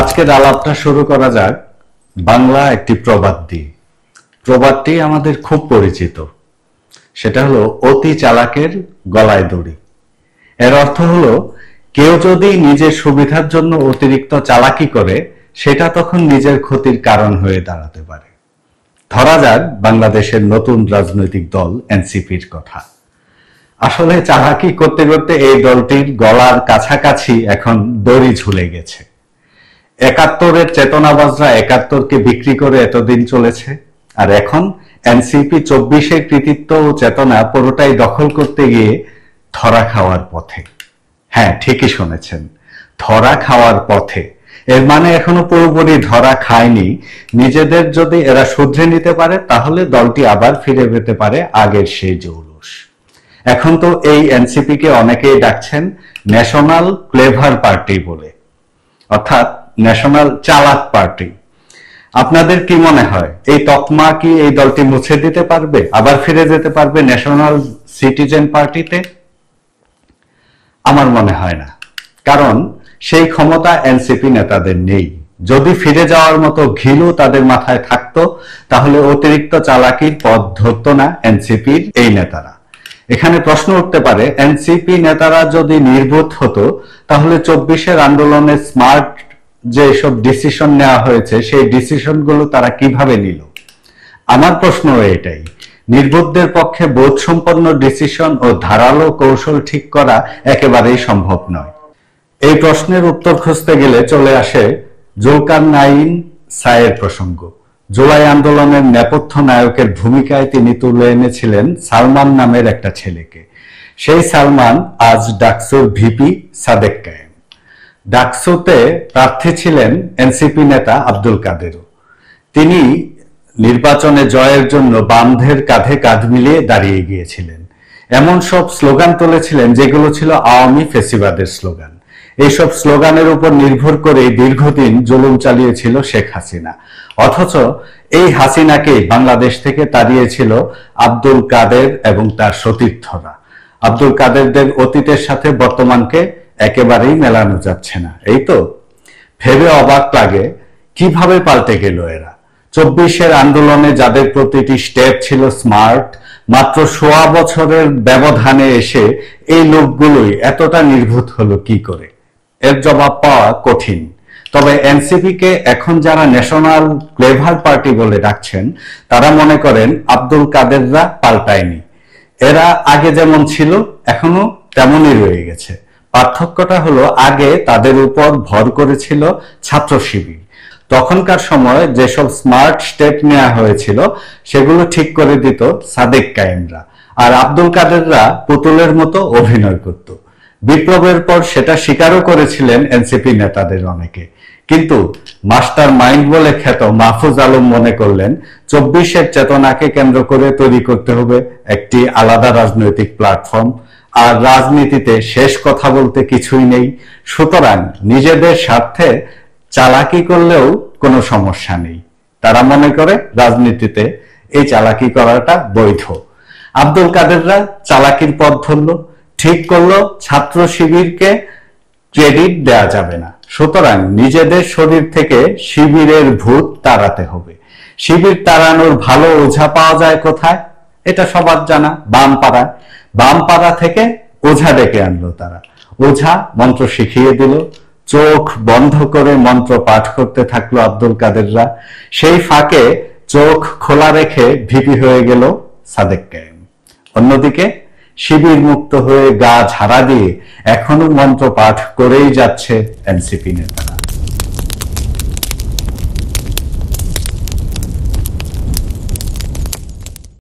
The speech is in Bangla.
আজকের আলাপটা শুরু করা যাক বাংলা একটি প্রবাদ দিয়ে। প্রবাদটি আমাদের খুব পরিচিত, সেটা হলো অতি চালাকের গলায় দড়ি। এর অর্থ হলো কেউ যদি নিজের সুবিধার জন্য অতিরিক্ত চালাকি করে সেটা তখন নিজের ক্ষতির কারণ হয়ে দাঁড়াতে পারে। ধরা যাক বাংলাদেশের নতুন রাজনৈতিক দল এনসিপির কথা। আসলে চালাকি করতে করতে এই দলটির গলার কাছাকাছি এখন দড়ি ঝুলে গেছে। ৭১-এর চেতনাবাজরা ৭১-কে বিক্রি করে এতদিন চলেছে, আর এখন এনসিপি ২৪-এর কৃতিত্ব ও চেতনা পুরোটাই দখল করতে গিয়ে ধরা খাওয়ার পথে। হ্যাঁ, ঠিকই শুনেছেন, ধরা খাওয়ার পথে। এর মানে এখনো পুরোপুরি ধরা খায়নি। নিজেদের যদি এরা শুধরে নিতে পারে তাহলে দলটি আবার ফিরে পেতে পারে আগের সেই জৌলুস। এখন তো এই এনসিপি কে অনেকেই ডাকছেন ন্যাশনাল ক্লেভার পার্টি বলে, অর্থাৎ ন্যাশনাল চালাক পার্টি। আপনাদের কি মনে হয় এই তকমা কি এই দলটি মুছে দিতে পারবে, আবার ফিরে যেতে পারবে ন্যাশনাল সিটিজেন পার্টিতে? আমার মনে হয় না, কারণ সেই ক্ষমতা এনসিপি নেতাদের নেই। যদি ফিরে যাওয়ার মতো ঘিলু তাদের মাথায় থাকতো তাহলে অতিরিক্ত চালাকির পথ ধরতো না এনসিপির এই নেতারা। এখানে প্রশ্ন উঠতে পারে, এনসিপি নেতারা যদি নির্বোধ হতো তাহলে ২৪-এর আন্দোলনে স্মার্ট যে সব ডিসিশন নেওয়া হয়েছে সেই ডিসিশন গুলো তারা কিভাবে নিল? আমার প্রশ্ন এটাই, নির্বোধদের পক্ষে বোধসম্পন্ন ডিসিশন ও ধারালো কৌশল ঠিক করা একেবারেই সম্ভব নয়। এই প্রশ্নের উত্তর খুঁজতে গেলে চলে আসে জুলকারনাইন সায়ের প্রসঙ্গ। জুলাই আন্দোলনের নেপথ্য নায়কের ভূমিকায় তিনি তুলে এনেছিলেন সালমান নামের একটা ছেলেকে। সেই সালমান আজ ডাকসুর ভিপি সাদেক কায়েম। ডাকসুতে প্রার্থী ছিলেন এনসিপি নেতা আব্দুল কাদেরও। তিনি নির্বাচনে জয়ের জন্য বামদের কাঁধে কাঁধ মিলিয়ে দাঁড়িয়ে গিয়েছিলেন। এমন সব স্লোগান তুলেছিলেন যেগুলো ছিল আওয়ামী ফেসিবাদের স্লোগান। এইসব স্লোগানের উপর নির্ভর করে দীর্ঘদিন জুলুম চালিয়েছিল শেখ হাসিনা। অথচ এই হাসিনাকে বাংলাদেশ থেকে তাড়িয়েছিল আব্দুল কাদের এবং তার সতীর্থরা। আব্দুল কাদেরদের অতীতের সাথে বর্তমানকে একেবারেই মেলানো যাচ্ছে না। এই তো ভেবে অবাক লাগে কিভাবে পাল্টে গেল এরা। ২৪-এর আন্দোলনে যাদের প্রতিটি স্টেপ ছিল স্মার্ট, মাত্র ১৬ বছরের ব্যবধানে এসে এই লোকগুলোই এতটা নির্ভুত হলো কি করে? এর জবাব পাওয়া কঠিন। তবে এনসিপি কে এখন যারা ন্যাশনাল ক্লেভার পার্টি বলে ডাকছেন তারা মনে করেন আব্দুল কাদেররা পাল্টায়নি, এরা আগে যেমন ছিল এখনো তেমনই রয়ে গেছে। পার্থক্যটা হলো আগে তাদের উপর ভর করেছিল ছাত্র শিবির। তখনকার সময় যেসব স্মার্ট স্টেপ নেওয়া হয়েছিল সেগুলো ঠিক করে দিত সাদেক কায়েমরা, আর আব্দুল কাদেররা পুতুলের মতো অভিনয় করত। বিপ্লবের পর সেটা স্বীকারও করেছিলেন এনসিপি নেতাদের অনেকে। কিন্তু মাস্টার মাইন্ড বলে খ্যাত মাহফুজ আলম মনে করলেন ২৪-এর চেতনাকে কেন্দ্র করে তৈরি করতে হবে একটি আলাদা রাজনৈতিক প্ল্যাটফর্ম, আর রাজনীতিতে শেষ কথা বলতে কিছুই নেই। সুতরাং নিজেদের স্বার্থে চালাকি করলেও কোনো সমস্যা নেই। তারা মনে করে রাজনীতিতে এই চালাকি করাটা বৈধ। আব্দুল কাদেররা চালাকির পথ ধরলো, ঠিক করলো ছাত্র শিবিরকে ক্রেডিট দেয়া যাবে না। সুতরাং নিজেদের শরীর থেকে শিবিরের ভূত তাড়াতে হবে। শিবির তাড়ানোর ভালো ওঝা পাওয়া যায় কোথায়? এটা সবার জানা, বামপাড়া। বামপাড়া থেকে ওঝা ডেকে আনলো তারা। ওঝা মন্ত্র শিখিয়ে দিল, চোখ বন্ধ করে মন্ত্র পাঠ করতে থাকলো আব্দুল কাদেররা। সেই ফাঁকে চোখ খোলা রেখে ভিপি হয়ে গেল সাদেক কায়েম। অন্যদিকে শিবির মুক্ত হয়ে গা ঝাড়া দিয়ে এখনো মন্ত্র পাঠ করেই যাচ্ছে এনসিপি নেতা।